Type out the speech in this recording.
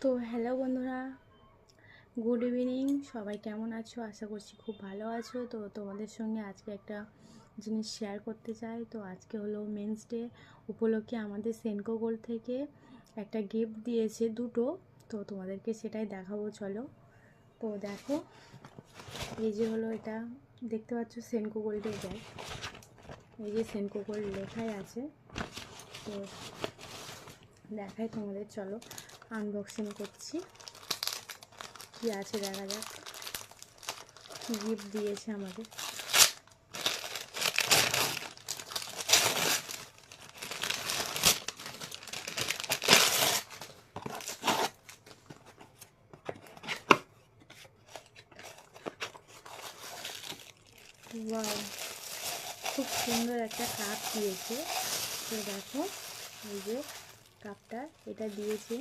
তো হ্যালো বন্ধুরা, good evening. সবাই কেমন আছো? আশা করছি খুব ভালো আছো। তো তোমাদের সঙ্গে আজকে একটা জিনিস শেয়ার করতে চাই। তো আজকে হলো মেন্স ডে উপলক্ষে আমাদের সেনকো গোল্ড থেকে একটা গিফট দিয়েছে, দুটো। তো তোমাদেরকে সেটাই দেখাবো, চলো। তো দেখো, এই যে হলো এটা, দেখতে পাচ্ছ সেনকো গোল্ডের ব্যাগ। এই যে সেনকো গোল্ড লেখাই আছে। তো দেখাই তোমাদের, চলো আনবক্সিং করছি। কি আছে দেখা যাক, কি গিফট দিয়েছে আমাদের। ওয়াও, খুব সুন্দর একটা কাপ দিয়েছে। তো দেখো, এই যে কাপটা, এটা দিয়েছে